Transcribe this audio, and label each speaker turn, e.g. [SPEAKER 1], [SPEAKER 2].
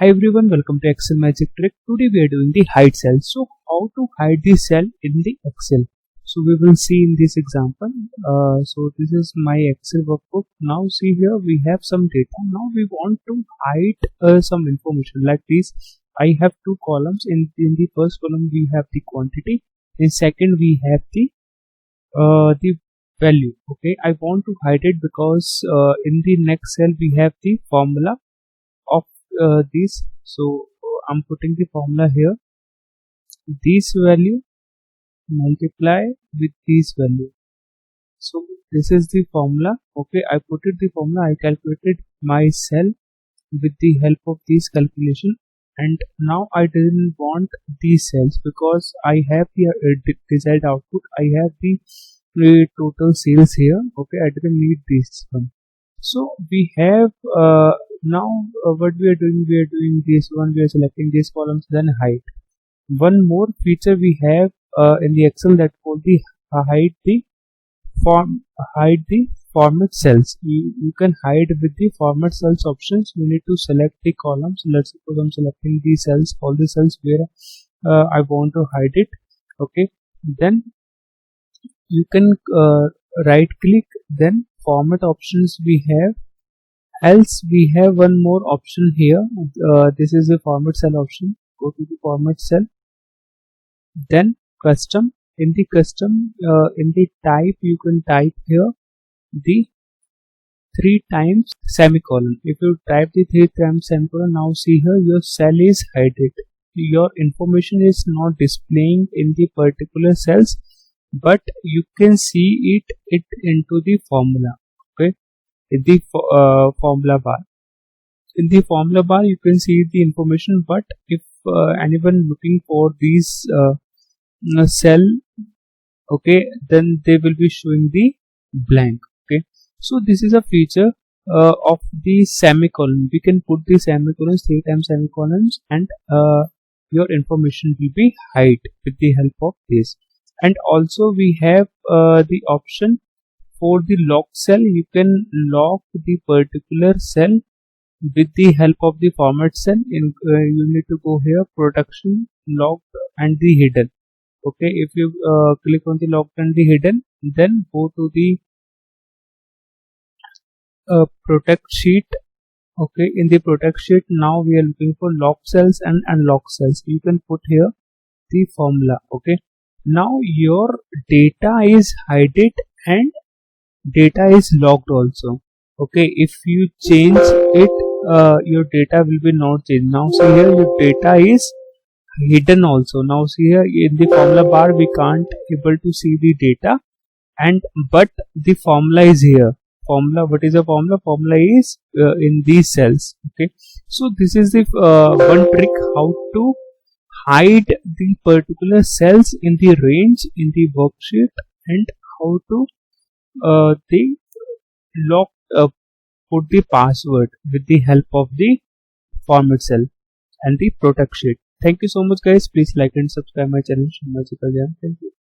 [SPEAKER 1] Hi everyone, welcome to Excel Magic Trick. Today we are doing the hide cell. So how to hide the cell in the Excel? So we will see in this example. So this is my Excel workbook. Now see here we have some data. Now we want to hide some information like this. I have two columns. In the first column we have the quantity. In second we have the value. Okay, I want to hide it because in the next cell we have the formula of this. So I'm putting the formula here. This value multiply with this value. So this is the formula. Okay, I put it the formula. I calculated my cell with the help of this calculation, and now I didn't want these cells because I have the desired output. I have the total sales here. Okay, I didn't need this one. So we have now what we are doing this one. We are selecting these columns, then hide. One more feature we have in the Excel that called the hide the format cells. You can hide with the format cells options. You need to select the columns. Let's suppose I'm selecting the cells, all the cells where I want to hide it. Okay, then you can right click, then format options we have. Else we have one more option here. This is a format cell option. Go to the format cell, then custom. In the custom, in the type, you can type here the 3 times semicolon. If you type the 3 times semicolon, now see here your cell is hidden. Your information is not displaying in the particular cells, but you can see it into the formula. Okay, in the formula bar. In the formula bar you can see the information, but if anyone looking for these cell, okay, then they will be showing the blank. Okay, so this is a feature of the semicolon. We can put the semicolons 3 times semicolons, and your information will be hide with the help of this. And also we have the option for the lock cell. You can lock the particular cell with the help of the format cell. You need to go here, production, locked, and the hidden. Okay, if you click on the locked and the hidden, then go to the protect sheet. Okay, in the protect sheet now we are looking for lock cells and unlock cells. You can put here the formula. Okay, now your data is hidden and data is locked also. Okay, if you change it, your data will be not changed. Now see here your data is hidden also. Now see here in the formula bar we can't able to see the data, and but the formula is here. Formula, what is the formula? Formula is in these cells. Okay, so this is the one trick how to hide the particular cells in the range in the worksheet, and how to they lock put the password with the help of the format cell and the protect sheet. Thank you so much guys. Please like and subscribe my channel. Thank you.